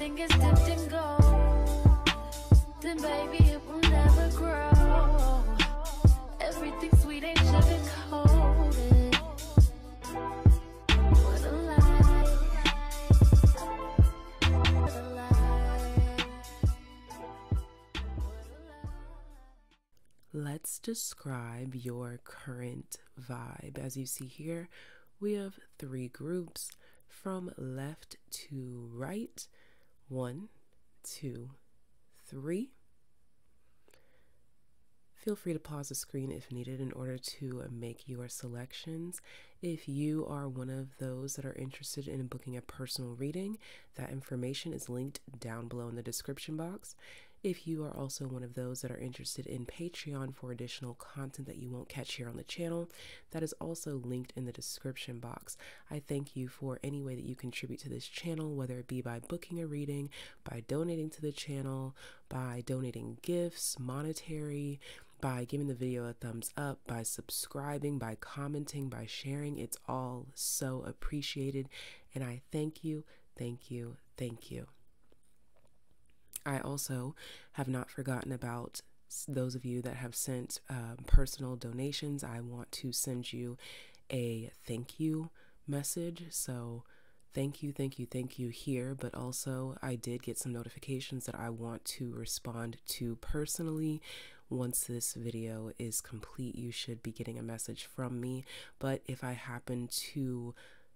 everything is dipped in gold, then baby it will never grow. Everything sweet ain't sugar coated. What a lie. What a lie. Let's describe your current vibe. As you see here, we have 3 groups from left to right. 1, 2, 3. Feel free to pause the screen if needed in order to make your selections. If you are one of those that are interested in booking a personal reading, that information is linked down below in the description box. If you are also one of those that are interested in Patreon for additional content that you won't catch here on the channel, that is also linked in the description box. I thank you for any way that you contribute to this channel, whether it be by booking a reading, by donating to the channel, by donating gifts, monetary, by giving the video a thumbs up, by subscribing, by commenting, by sharing. It's all so appreciated, and I thank you, thank you, thank you. I also have not forgotten about those of you that have sent personal donations. I want to send you a thank you message. So thank you, thank you, thank you here. But also I did get some notifications that I want to respond to personally. Once this video is complete, you should be getting a message from me. But if I happen to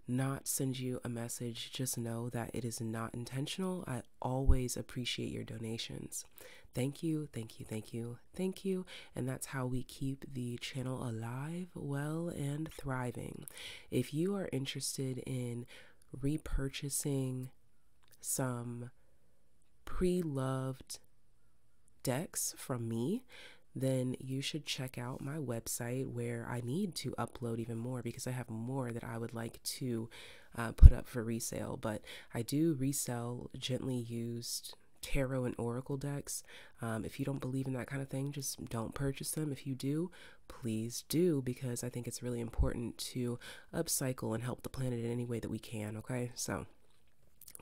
not send you a message, just know that it is not intentional. I always appreciate your donations. Thank you, thank you, thank you, thank you. And that's how we keep the channel alive, well, and thriving. If you are interested in repurchasing some pre-loved decks from me, then you should check out my website, where I need to upload even more because I have more that I would like to put up for resale. But I do resell gently used tarot and oracle decks. If you don't believe in that kind of thing, just don't purchase them. If you do, please do, because I think it's really important to upcycle and help the planet in any way that we can, okay? So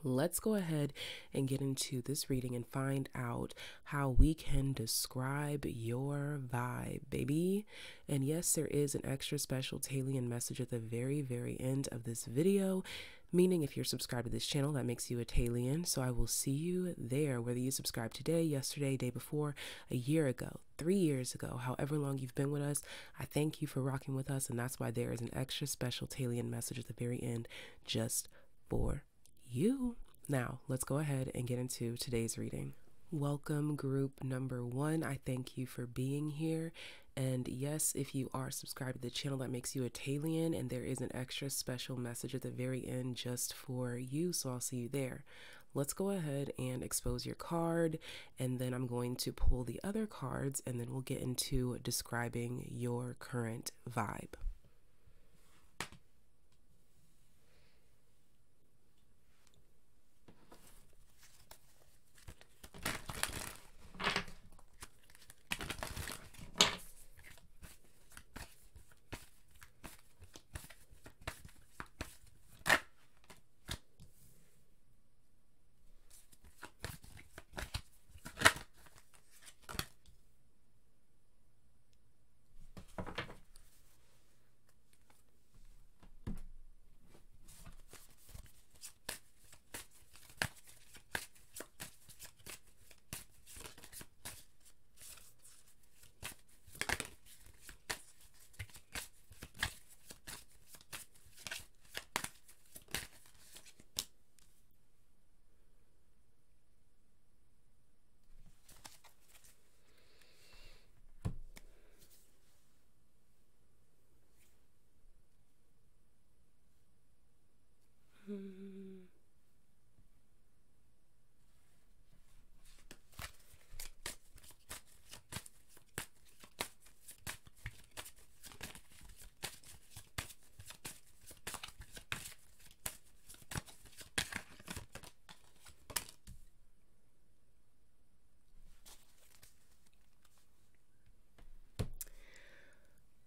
let's go ahead and get into this reading and find out how we can describe your vibe, baby. And yes, there is an extra special TAYlien message at the very, very end of this video, meaning if you're subscribed to this channel, that makes you a TAYlien. So I will see you there, whether you subscribe today, yesterday, day before, a year ago, 3 years ago, however long you've been with us. I thank you for rocking with us, and that's why there is an extra special TAYlien message at the very end just for you. Now, let's go ahead and get into today's reading. Welcome, group number 1. I thank you for being here. And yes, if you are subscribed to the channel, that makes you a TAYlien, and there is an extra special message at the very end just for you. So I'll see you there. Let's go ahead and expose your card, and then I'm going to pull the other cards, and then we'll get into describing your current vibe.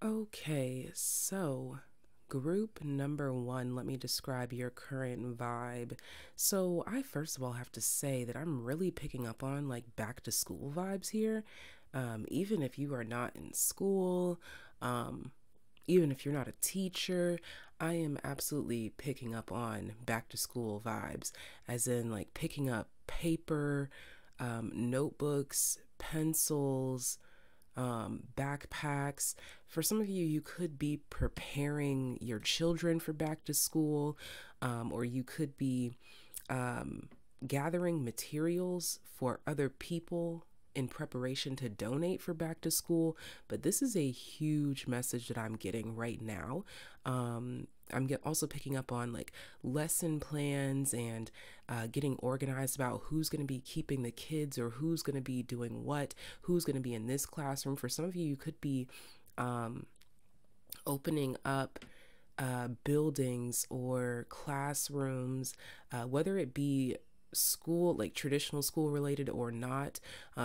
Okay, so Group number one, let me describe your current vibe. So I first of all have to say that I'm really picking up on like back to school vibes here. Even if you are not in school, even if you're not a teacher, I am absolutely picking up on back to school vibes, as in like picking up paper, notebooks, pencils, backpacks. For some of you, you could be preparing your children for back to school, or you could be gathering materials for other people in preparation to donate for back to school. But this is a huge message that I'm getting right now. Also picking up on like lesson plans and getting organized about who's going to be keeping the kids or who's going to be doing what, who's going to be in this classroom. For some of you, you could be opening up buildings or classrooms, whether it be school, like traditional school related or not.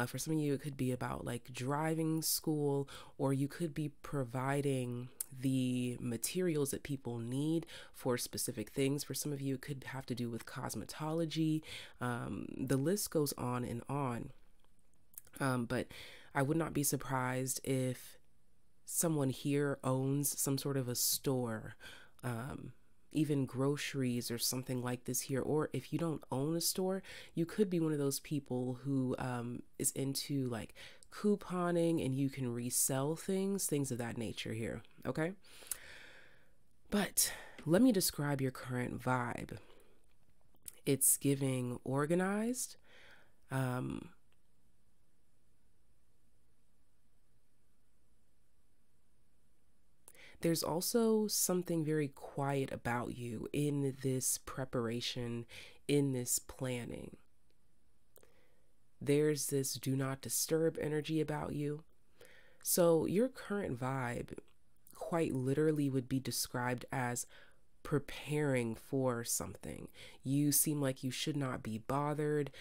For some of you, it could be about like driving school, or you could be providing the materials that people need for specific things. For some of you, it could have to do with cosmetology. The list goes on and on. But I would not be surprised if someone here owns some sort of a store, even groceries or something like this here. Or if you don't own a store, you could be one of those people who is into like couponing and you can resell things of that nature here. Okay. But let me describe your current vibe. It's giving organized. There's also something very quiet about you in this preparation, in this planning. There's this do not disturb energy about you. So your current vibe quite literally would be described as preparing for something. You seem like you should not be bothered.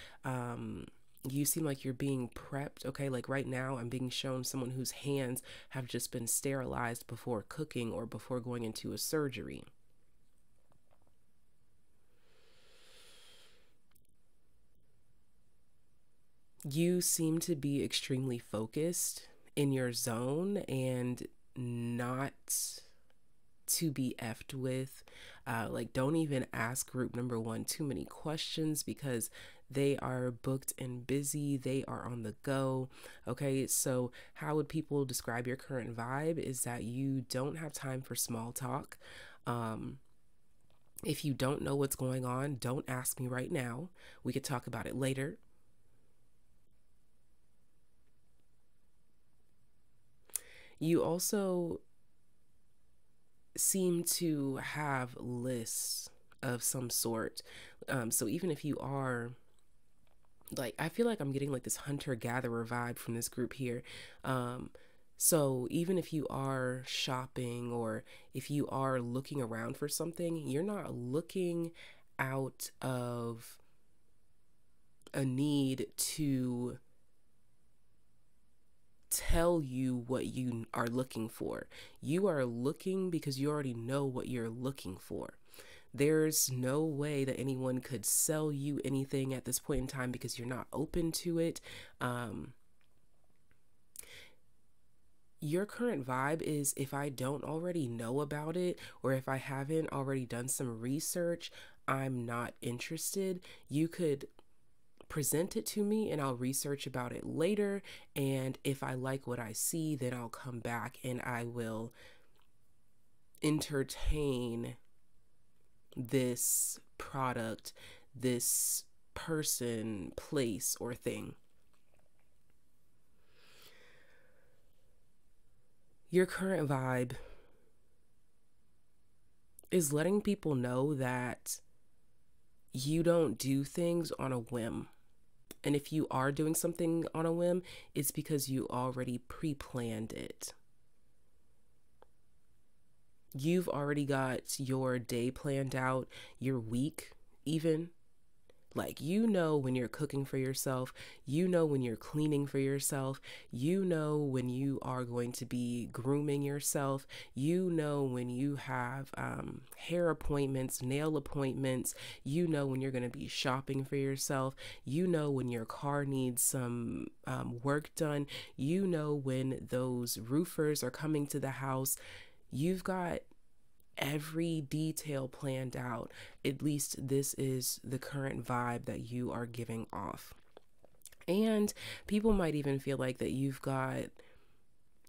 You seem like you're being prepped. Okay, like right now I'm being shown someone whose hands have just been sterilized before cooking or before going into a surgery. You seem to be extremely focused in your zone and not to be effed with. Like, don't even ask group number one too many questions because they are booked and busy. They are on the go. Okay, so how would people describe your current vibe is that you don't have time for small talk. If you don't know what's going on, don't ask me right now. We could talk about it later. You also seem to have lists of some sort. So even if you are like, I feel like I'm getting like this hunter-gatherer vibe from this group here. So even if you are shopping or if you are looking around for something, you're not looking out of a need to tell you what you are looking for. You are looking because you already know what you're looking for. There's no way that anyone could sell you anything at this point in time because you're not open to it. Your current vibe is, if I don't already know about it, or if I haven't already done some research, I'm not interested. You could present it to me and I'll research about it later. And if I like what I see, then I'll come back and I will entertain this product, this person, place, or thing. Your current vibe is letting people know that you don't do things on a whim. And if you are doing something on a whim, it's because you already pre-planned it. You've already got your day planned out, your week even. Like, you know when you're cooking for yourself, you know when you're cleaning for yourself, you know when you are going to be grooming yourself, you know when you have hair appointments, nail appointments, you know when you're going to be shopping for yourself, you know when your car needs some work done, you know when those roofers are coming to the house. You've got every detail planned out. At least this is the current vibe that you are giving off. And people might even feel like that you've got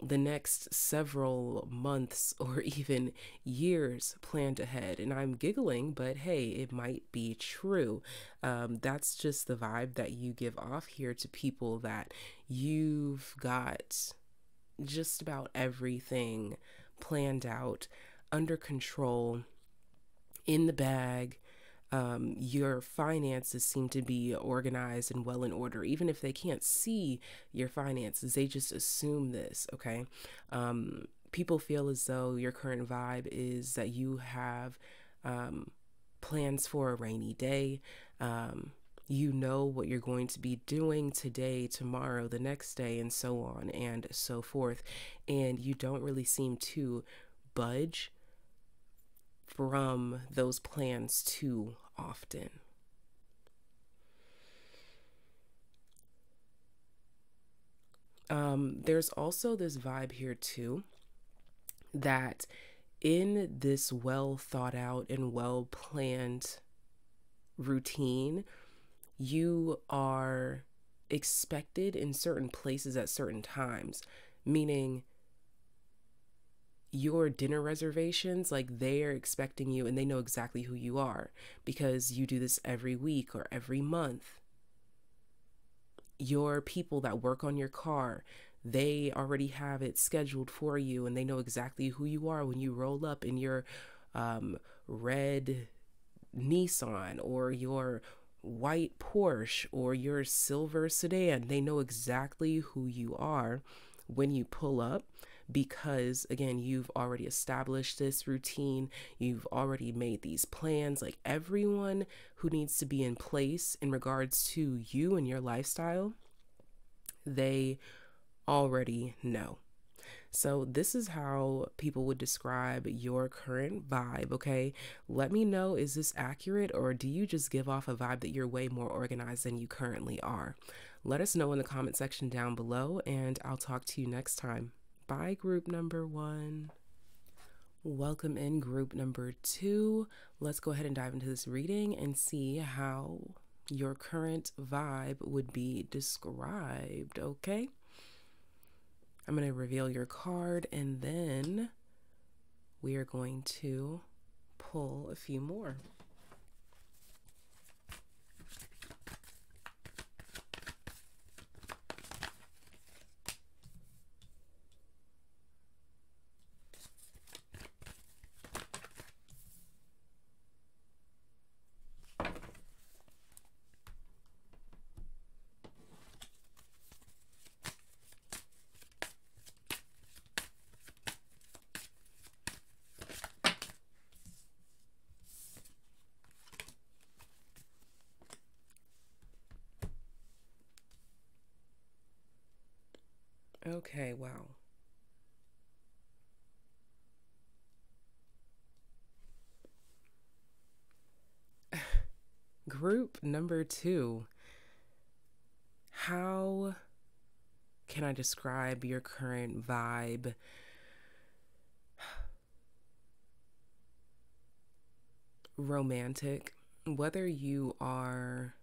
the next several months or even years planned ahead. And I'm giggling, but hey, it might be true. That's just the vibe that you give off here to people, that you've got just about everything planned out, under control, in the bag. Your finances seem to be organized and well in order. Even if they can't see your finances, they just assume this, okay? People feel as though your current vibe is that you have plans for a rainy day. You know what you're going to be doing today, tomorrow, the next day, and so on and so forth. And you don't really seem to budge from those plans too often. There's also this vibe here too, that in this well thought out and well planned routine, you are expected in certain places at certain times, meaning your dinner reservations, like, they're expecting you and they know exactly who you are because you do this every week or every month. Your people that work on your car, they already have it scheduled for you and they know exactly who you are when you roll up in your red Nissan or your white Porsche or your silver sedan. They know exactly who you are when you pull up, because again, you've already established this routine, you've already made these plans. Like, everyone who needs to be in place in regards to you and your lifestyle, they already know. So this is how people would describe your current vibe, okay? Let me know, is this accurate, or do you just give off a vibe that you're way more organized than you currently are? Let us know in the comment section down below, and I'll talk to you next time. Bye, group number 1. Welcome in, group number 2. Let's go ahead and dive into this reading and see how your current vibe would be described, okay? I'm going to reveal your card, and then we are going to pull a few more. Okay, wow. Group number 2. How can I describe your current vibe? Romantic. Whether you are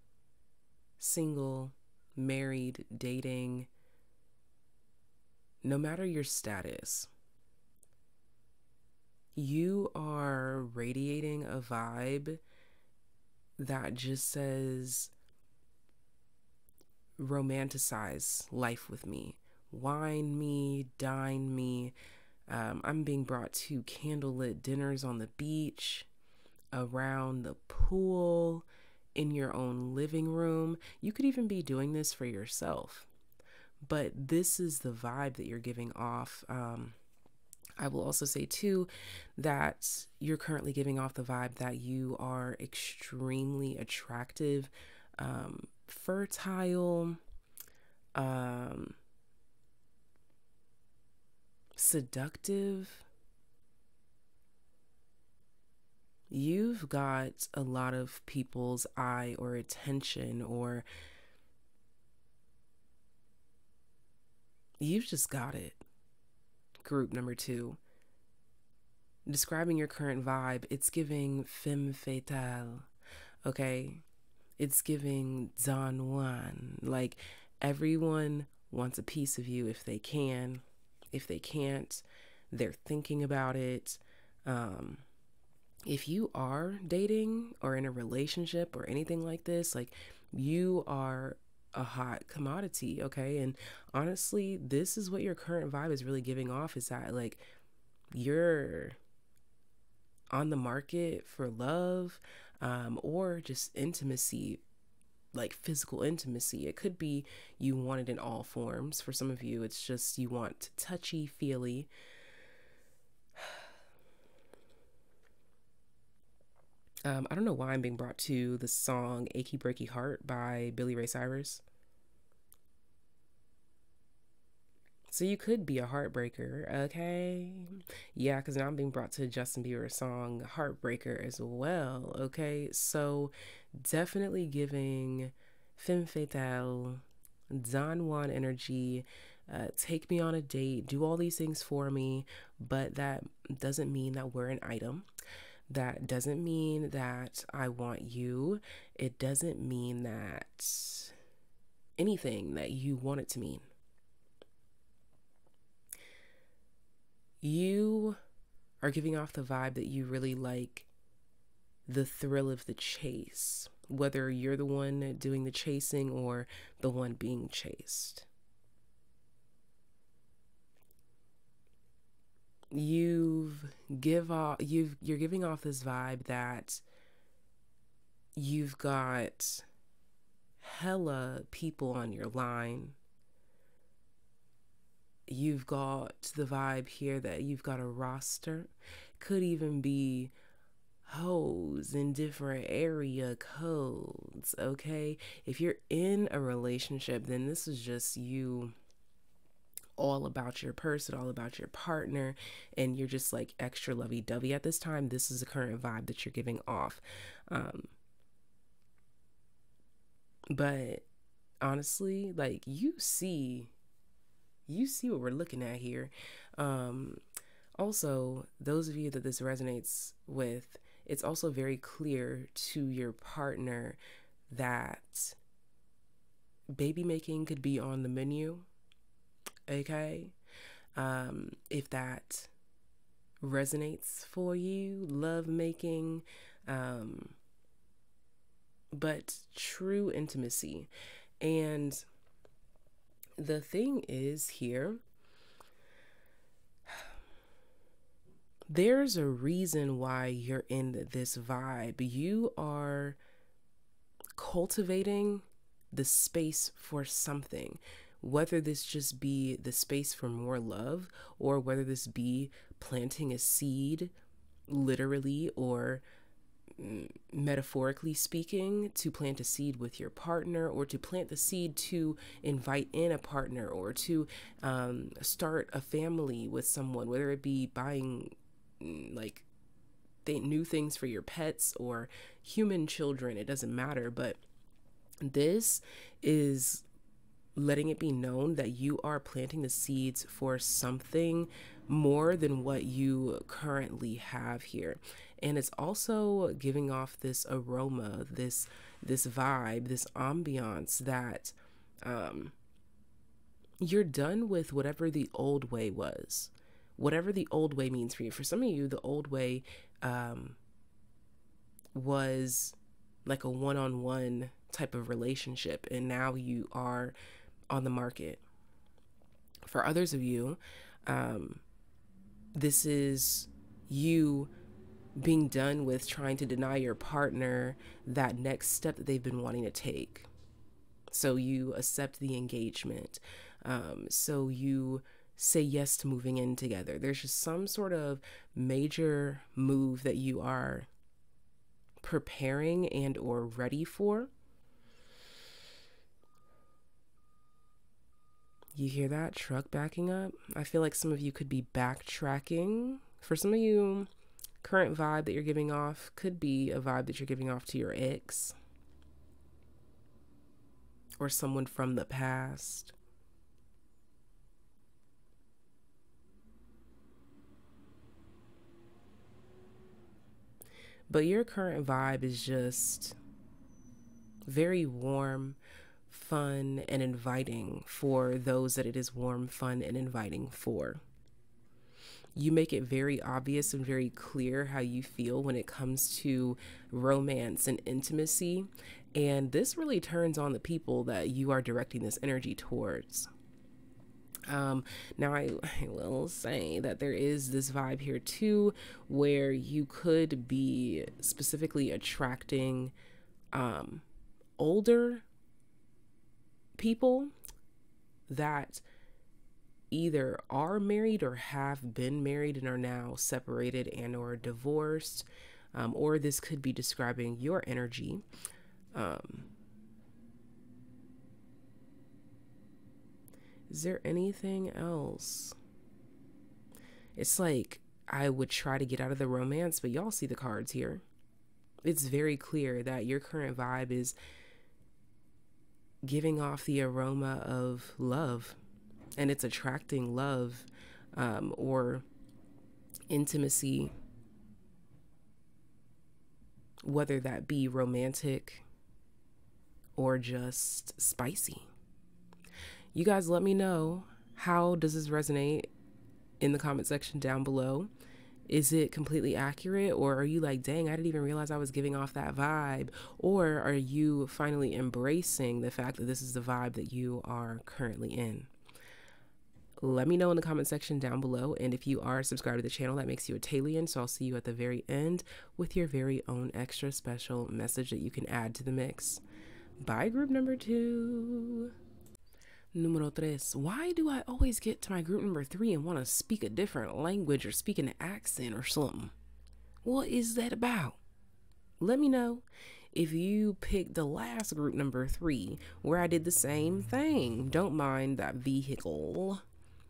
single, married, dating, no matter your status, you are radiating a vibe that just says, romanticize life with me, wine me, dine me. I'm being brought to candlelit dinners on the beach, around the pool, in your own living room. You could even be doing this for yourself. But this is the vibe that you're giving off. I will also say too that you're currently giving off the vibe that you are extremely attractive, fertile, seductive. You've got a lot of people's eye or attention, or you've just got it. Group number 2. Describing your current vibe, it's giving femme fatale, okay? It's giving Don Juan. Like, everyone wants a piece of you if they can. If they can't, they're thinking about it. If you are dating or in a relationship or anything like this, like, you are a hot commodity, okay? And honestly, this is what your current vibe is really giving off, is that, like, you're on the market for love, or just intimacy, like physical intimacy. It could be you want it in all forms. For some of you, it's just you want touchy feely. I don't know why I'm being brought to the song Achy Breaky Heart by Billy Ray Cyrus. So you could be a heartbreaker, okay? Yeah, because now I'm being brought to Justin Bieber's song Heartbreaker as well, okay? So definitely giving femme fatale, Don Juan energy, take me on a date, do all these things for me, but that doesn't mean that we're an item. That doesn't mean that I want you. It doesn't mean that anything that you want it to mean. You are giving off the vibe that you really like the thrill of the chase, whether you're the one doing the chasing or the one being chased. You're giving off this vibe that you've got hella people on your line. You've got the vibe here that you've got a roster. Could even be hoes in different area codes, okay? If you're in a relationship, then this is just you, all about your person, all about your partner, and you're just like extra lovey-dovey at this time. This is the current vibe that you're giving off. But honestly, like, you see what we're looking at here. Also, those of you that this resonates with, it's also very clear to your partner that baby making could be on the menu, okay? If that resonates for you, love making, but true intimacy. And the thing is here, there's a reason why you're in this vibe. You are cultivating the space for something, whether this just be the space for more love, or whether this be planting a seed, literally or metaphorically speaking, to plant a seed with your partner, or to plant the seed to invite in a partner, or to start a family with someone, whether it be buying like new things for your pets or human children, it doesn't matter. But this is letting it be known that you are planting the seeds for something more than what you currently have here. And it's also giving off this aroma, this vibe, this ambiance that you're done with whatever the old way was, whatever the old way means for you. For some of you, the old way was like a one-on-one type of relationship, and now you are on the market. For others of you, this is you being done with trying to deny your partner that next step that they've been wanting to take. So you accept the engagement. So you say yes to moving in together. There's just some sort of major move that you are preparing and or ready for. You hear that truck backing up? I feel like some of you could be backtracking. For some of you, current vibe that you're giving off could be a vibe that you're giving off to your ex or someone from the past. But your current vibe is just very warm, fun, and inviting for those that it is warm, fun, and inviting for. You make it very obvious and very clear how you feel when it comes to romance and intimacy. And this really turns on the people that you are directing this energy towards. Now I will say that there is this vibe here too, where you could be specifically attracting older people that either are married or have been married and are now separated and or divorced, or this could be describing your energy. Is there anything else? It's like I would try to get out of the romance, but y'all see the cards here. It's very clear that your current vibe is giving off the aroma of love, and it's attracting love or intimacy, whether that be romantic or just spicy. You guys let me know, how does this resonate in the comment section down below? Is it completely accurate, or are you like, dang, I didn't even realize I was giving off that vibe? Or are you finally embracing the fact that this is the vibe that you are currently in? Let me know in the comment section down below. And if you are subscribed to the channel, that makes you a TAYlien. So I'll see you at the very end with your very own extra special message that you can add to the mix. Bye, group number 2. Numero 3. Why do I always get to my group number 3 and want to speak a different language or speak an accent or something? What is that about? Let me know if you picked the last group number 3 where I did the same thing. Don't mind that vehicle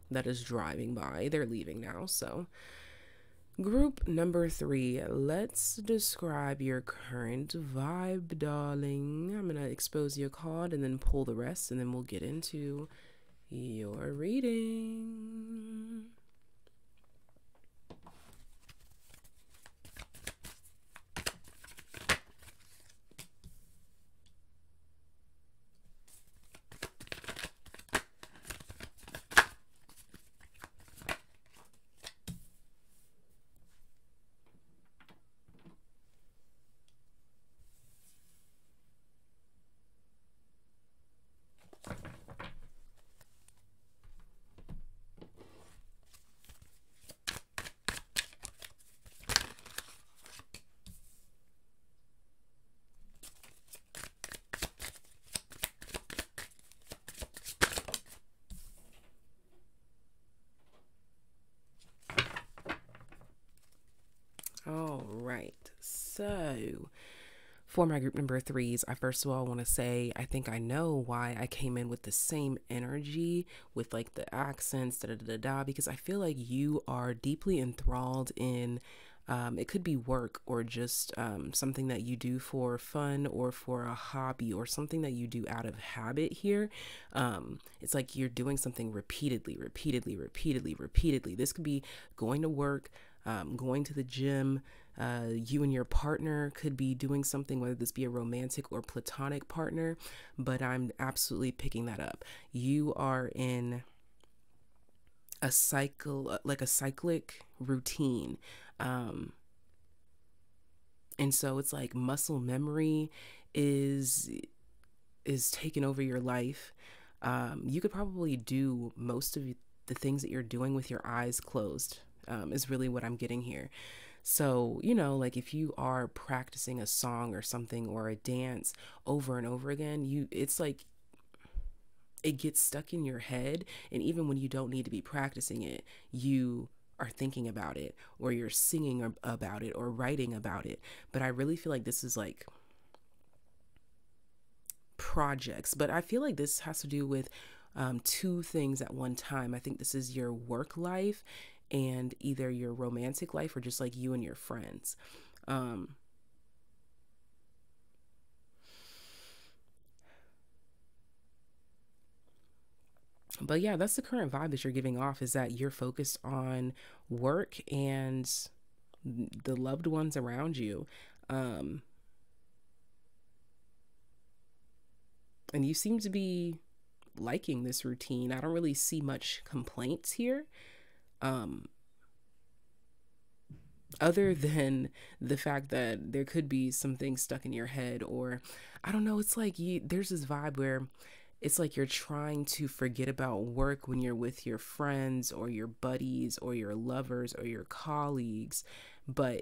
that is driving by. They're leaving now, so. Group number 3, let's describe your current vibe, darling. I'm gonna expose your card and then pull the rest, and then we'll get into your reading. All right, so for my group number 3s, I first of all want to say I think I know why I came in with the same energy with like the accents, because I feel like you are deeply enthralled in it could be work or just something that you do for fun or for a hobby or something that you do out of habit here. It's like you're doing something repeatedly. This could be going to work, going to the gym. You and your partner could be doing something, whether this be a romantic or platonic partner, but I'm absolutely picking that up. You are in a cycle, like a cyclic routine. And so it's like muscle memory is taking over your life. You could probably do most of the things that you're doing with your eyes closed, is really what I'm getting here. So, you know, like if you are practicing a song or something or a dance over and over again, it's like it gets stuck in your head. And even when you don't need to be practicing it, you are thinking about it, or you're singing about it, or writing about it. But I really feel like this is like projects. But I feel like this has to do with two things at one time. I think this is your work life and either your romantic life or just like you and your friends. But yeah, that's the current vibe that you're giving off, is that you're focused on work and the loved ones around you. And you seem to be liking this routine. I don't really see much complaints here. Other than the fact that there could be some things stuck in your head, or I don't know, it's like there's this vibe where it's like you're trying to forget about work when you're with your friends or your buddies or your lovers or your colleagues, but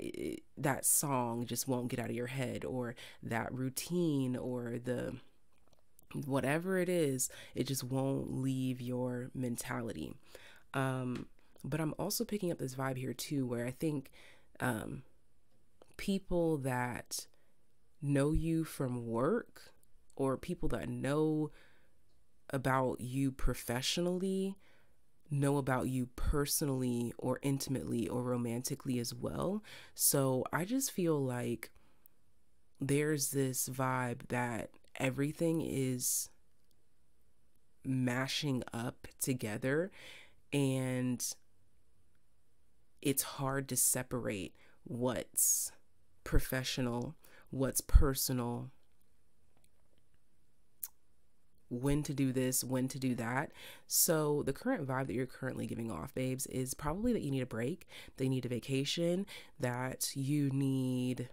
that song just won't get out of your head, or that routine, or the whatever it is, it just won't leave your mentality. But I'm also picking up this vibe here too, where I think people that know you from work, or people that know about you professionally, know about you personally or intimately or romantically as well. So I just feel like there's this vibe that everything is mashing up together, and it's hard to separate what's professional, what's personal, when to do this, when to do that. So the current vibe that you're currently giving off, babes, is probably that you need a break, that you need a vacation, that you need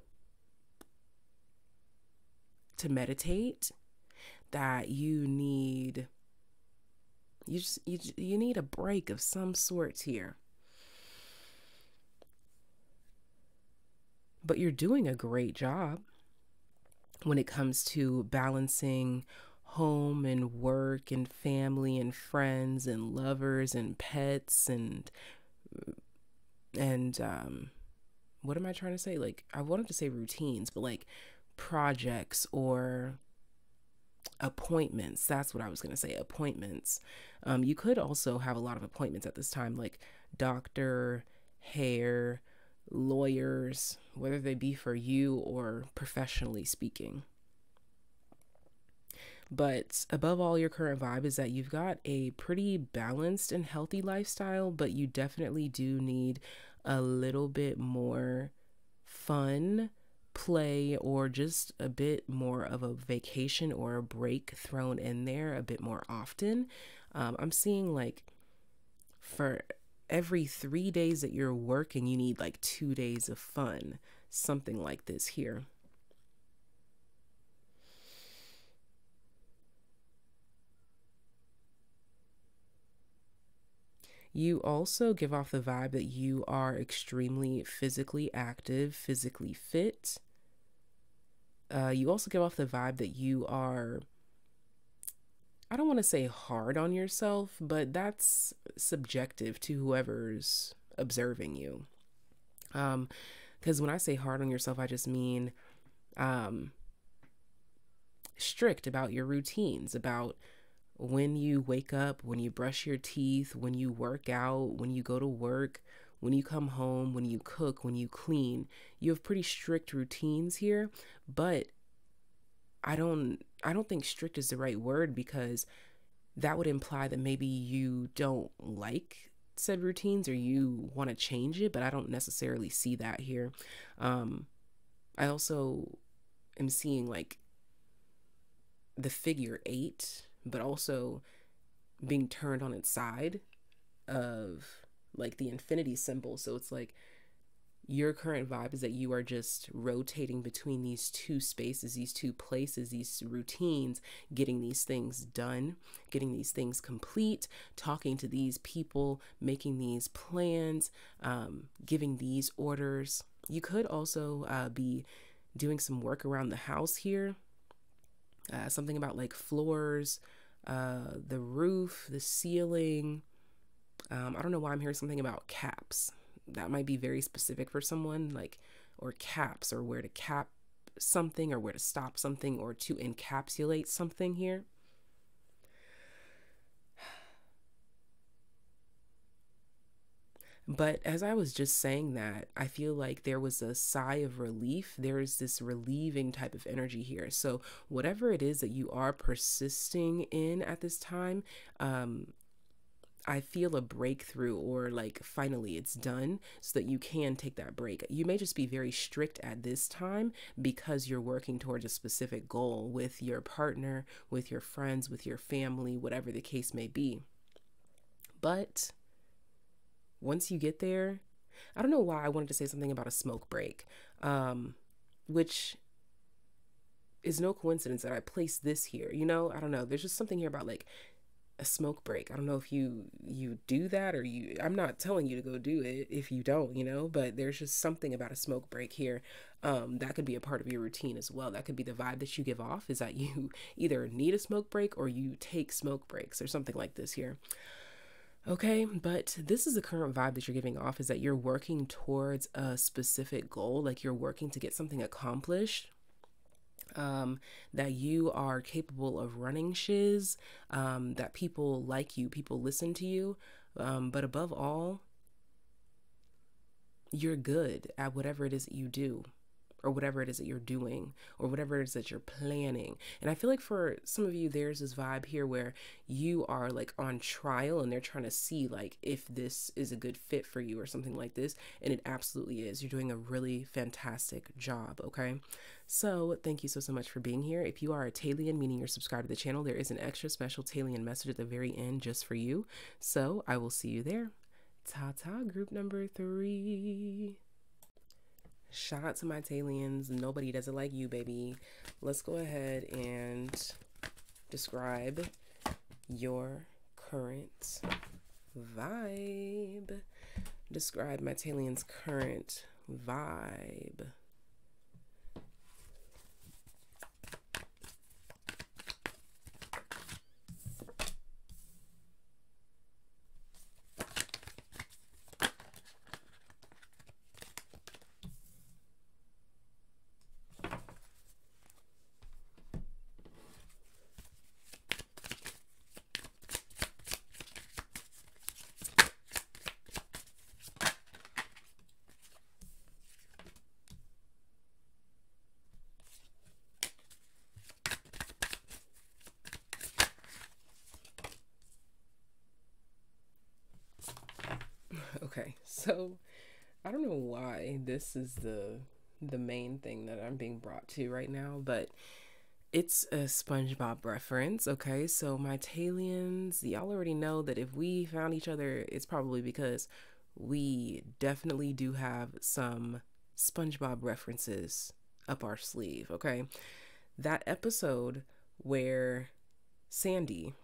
to meditate, that you need you need a break of some sort here. But you're doing a great job when it comes to balancing home and work and family and friends and lovers and pets and what am I trying to say? Like, I wanted to say routines, but like projects or appointments. That's what I was going to say, appointments. You could also have a lot of appointments at this time, like doctor, hair, lawyers, whether they be for you or professionally speaking. But above all, your current vibe is that you've got a pretty balanced and healthy lifestyle, but you definitely do need a little bit more fun, play, or just a bit more of a vacation or a break thrown in there a bit more often. I'm seeing like for every 3 days that you're working, you need like 2 days of fun, something like this here. You also give off the vibe that you are extremely physically active, physically fit. You also give off the vibe that you are, I don't want to say hard on yourself, but that's subjective to whoever's observing you. Because when I say hard on yourself, I just mean strict about your routines, about when you wake up, when you brush your teeth, when you work out, when you go to work, when you come home, when you cook, when you clean. You have pretty strict routines here, but I don't think strict is the right word, because that would imply that maybe you don't like said routines or you want to change it, but I don't necessarily see that here. I also am seeing like the figure 8, but also being turned on its side of like the infinity symbol. So it's like your current vibe is that you are just rotating between these two spaces, these two places, these routines, getting these things done, getting these things complete, talking to these people, making these plans, giving these orders. You could also be doing some work around the house here. Something about like floors, the roof, the ceiling. I don't know why I'm hearing something about caps. That might be very specific for someone, like, or caps, or where to cap something, or where to stop something, or to encapsulate something here. But as I was just saying that, I feel like there was a sigh of relief. There is this relieving type of energy here. So whatever it is that you are persisting in at this time, I feel a breakthrough, or like finally it's done, so that you can take that break. You may just be very strict at this time because you're working towards a specific goal with your partner, with your friends, with your family, whatever the case may be. But once you get there, I don't know why I wanted to say something about a smoke break, which is no coincidence that I placed this here. You know, I don't know. There's just something here about like a smoke break. I don't know if you do that, or I'm not telling you to go do it if you don't, you know, but there's just something about a smoke break here. That could be a part of your routine as well. That could be the vibe that you give off, is that you either need a smoke break or you take smoke breaks or something like this here. Okay, but this is the current vibe that you're giving off, is that you're working towards a specific goal, like you're working to get something accomplished, that you are capable of running shiz, that people like you, people listen to you, but above all, you're good at whatever it is that you do, or whatever it is that you're doing, or whatever it is that you're planning. And I feel like for some of you, there's this vibe here where you are like on trial, and they're trying to see like if this is a good fit for you or something like this. And it absolutely is. You're doing a really fantastic job. Okay. So thank you so much for being here. If you are a TAYlien, meaning you're subscribed to the channel, there is an extra special TAYlien message at the very end just for you. So I will see you there. Ta-ta, group number 3. Shout out to my TAYliens. Nobody does it like you, baby. Let's go ahead and describe your current vibe. Describe my TAYliens' current vibe. Okay, so I don't know why this is the main thing that I'm being brought to right now, but it's a SpongeBob reference. Okay, so my TAYliens, y'all already know that if we found each other, it's probably because we definitely do have some SpongeBob references up our sleeve. Okay, that episode where Sandy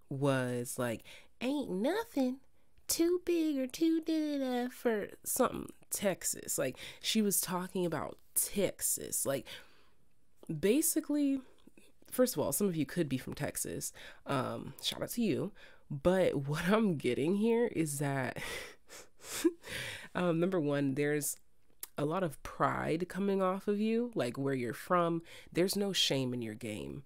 was like, ain't nothing too big or too da for something Texas. Like, she was talking about Texas. Like, basically, first of all, some of you could be from Texas. Shout out to you. But what I'm getting here is that number one, there's a lot of pride coming off of you, like where you're from. There's no shame in your game.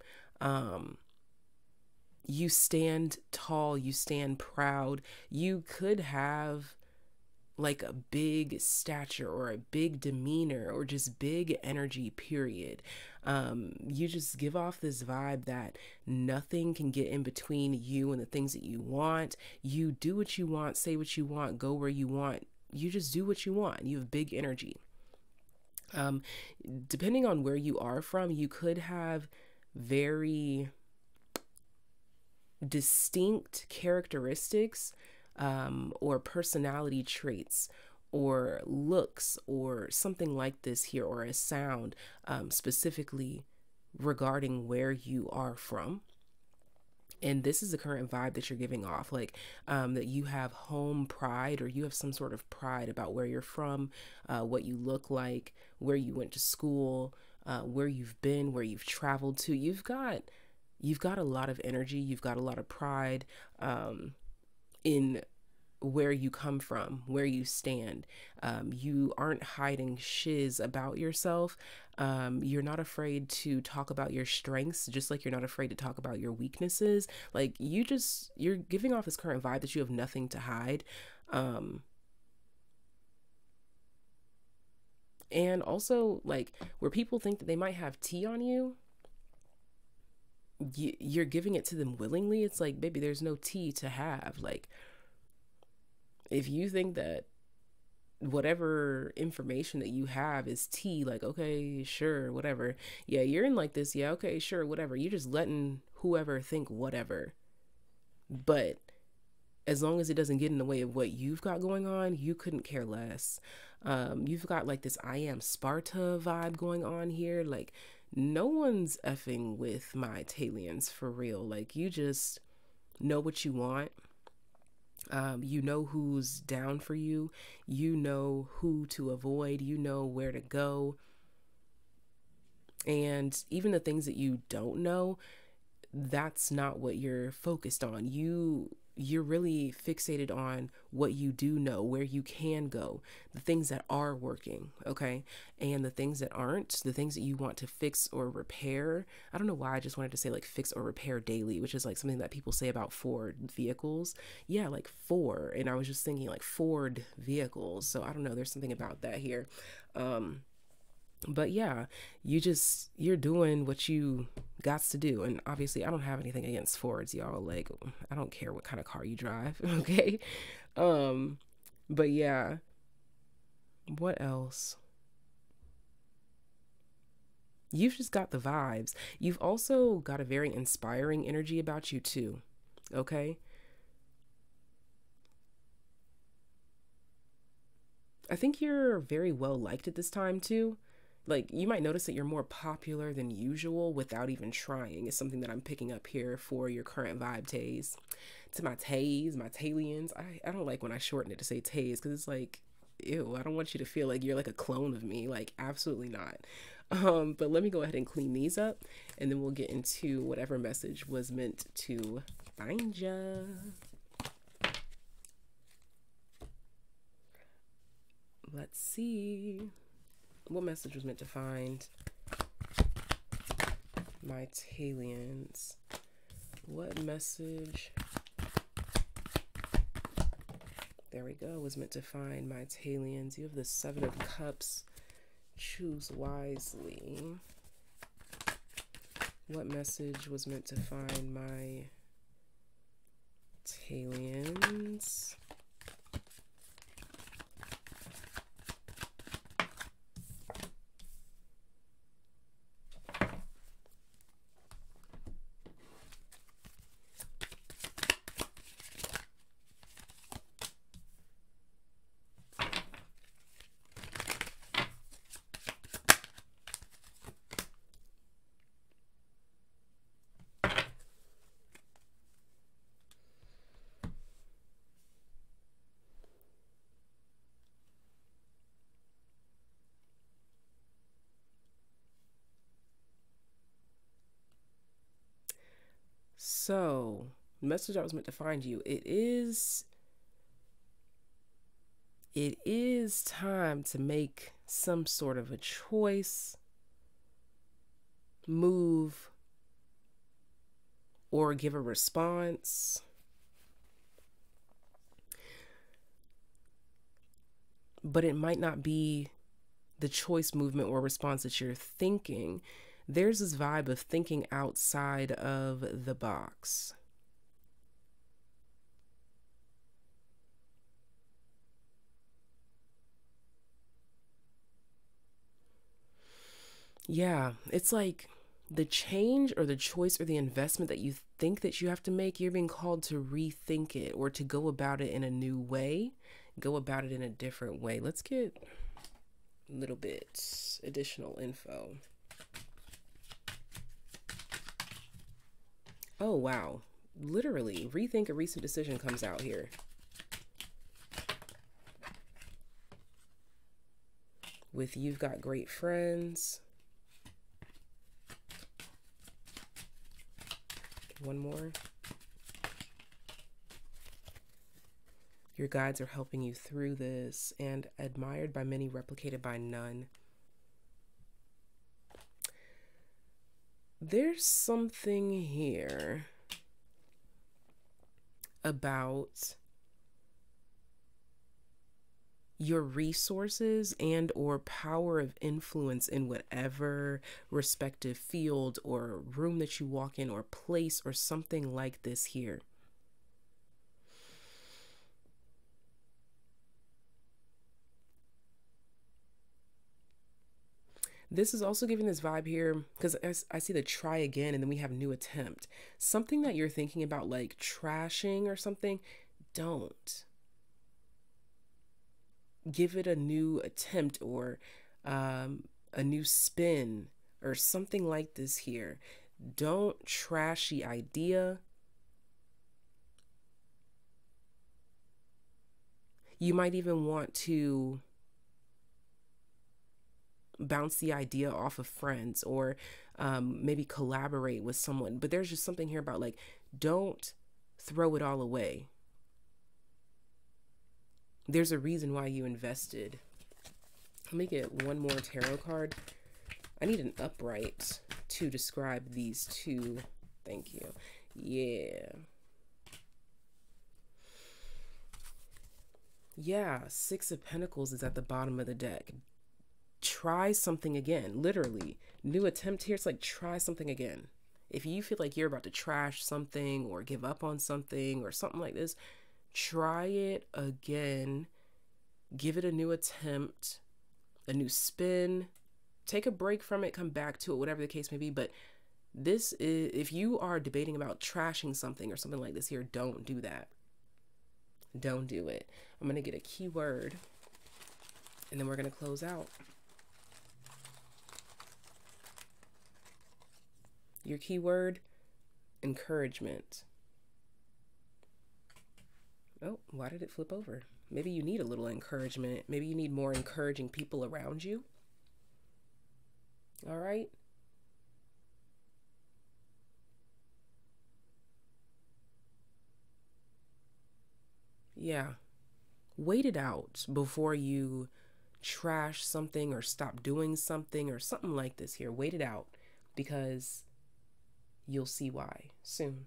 You stand tall, you stand proud. You could have like a big stature or a big demeanor or just big energy, period. You just give off this vibe that nothing can get in between you and the things that you want. You do what you want, say what you want, go where you want. You just do what you want. You have big energy. Depending on where you are from, you could have very distinct characteristics, or personality traits or looks or something like this here, or a sound, specifically regarding where you are from. And this is the current vibe that you're giving off, like that you have home pride, or you have some sort of pride about where you're from, what you look like, where you went to school, where you've been, where you've traveled to. You've got you've got a lot of energy, you've got a lot of pride in where you come from, where you stand. You aren't hiding shiz about yourself. You're not afraid to talk about your strengths, just like you're not afraid to talk about your weaknesses. Like you're giving off this current vibe that you have nothing to hide. And also, like, where people think that they might have tea on you, you're giving it to them willingly. It's like, baby, there's no tea to have. Like, if you think that whatever information that you have is tea, like, okay, sure, whatever. Yeah, you're in like this. Yeah, okay, sure, whatever. You're just letting whoever think whatever. But as long as it doesn't get in the way of what you've got going on, you couldn't care less. You've got like this I am Sparta vibe going on here. Like, no one's effing with my TAYliens for real. Like, you just know what you want. You know who's down for you. You know who to avoid. You know where to go. And even the things that you don't know, that's not what you're focused on. You're really fixated on what you do know, where you can go, the things that are working, okay? And the things that aren't, the things that you want to fix or repair. I don't know why I just wanted to say like fix or repair daily, which is like something that people say about Ford vehicles. Yeah, like Ford. And I was just thinking like Ford vehicles. So I don't know, there's something about that here. But yeah, you're doing what you got to do. And obviously I don't have anything against Fords, y'all. Like, I don't care what kind of car you drive. Okay. But yeah, what else? You've just got the vibes. You've also got a very inspiring energy about you too. Okay. I think you're very well liked at this time too. Like, you might notice that you're more popular than usual without even trying. It's something that I'm picking up here for your current vibe, Tays. To my Tays, my TAYliens. I don't like when I shorten it to say Tays, because it's like, ew, I don't want you to feel like you're like a clone of me. Like, absolutely not. But let me go ahead and clean these up, and then we'll get into whatever message was meant to find ya. Let's see. What message was meant to find my TAYliens? What message, there we go, was meant to find my TAYliens? You have the 7 of Cups. Choose wisely. What message was meant to find my TAYliens? So, the message I was meant to find you, it is time to make some sort of a choice, move, or give a response. But it might not be the choice, movement, or response that you're thinking. There's this vibe of thinking outside of the box. Yeah, it's like the change or the choice or the investment that you think that you have to make, you're being called to rethink it or to go about it in a new way, go about it in a different way. Let's get a little bit additional info. Oh, wow. Literally, rethink a recent decision comes out here. With you've got great friends. one more. Your guides are helping you through this, and admired by many, replicated by none. There's something here about your resources and or power of influence in whatever respective field or room that you walk in or place or something like this here. This is also giving this vibe here because I see the try again and then we have new attempt. Something that you're thinking about like trashing or something, don't. Give it a new attempt or a new spin or something like this here. Don't trash the idea. You might even want to bounce the idea off of friends or maybe collaborate with someone. But there's just something here about like, don't throw it all away. There's a reason why you invested. Let me get one more tarot card. I need an upright to describe these two. Thank you. Yeah. Yeah, Six of Pentacles is at the bottom of the deck. Try something again, literally. New attempt here. It's like, try something again. If you feel like you're about to trash something or give up on something or something like this, try it again. Give it a new attempt, a new spin. Take a break from it, come back to it, whatever the case may be. But this is, if you are debating about trashing something or something like this here, don't do that. Don't do it. I'm going to get a keyword and then we're going to close out. Your keyword, encouragement. Oh, why did it flip over? Maybe you need a little encouragement. Maybe you need more encouraging people around you. All right. Yeah. Wait it out before you trash something or stop doing something or something like this here. Wait it out because you'll see why soon.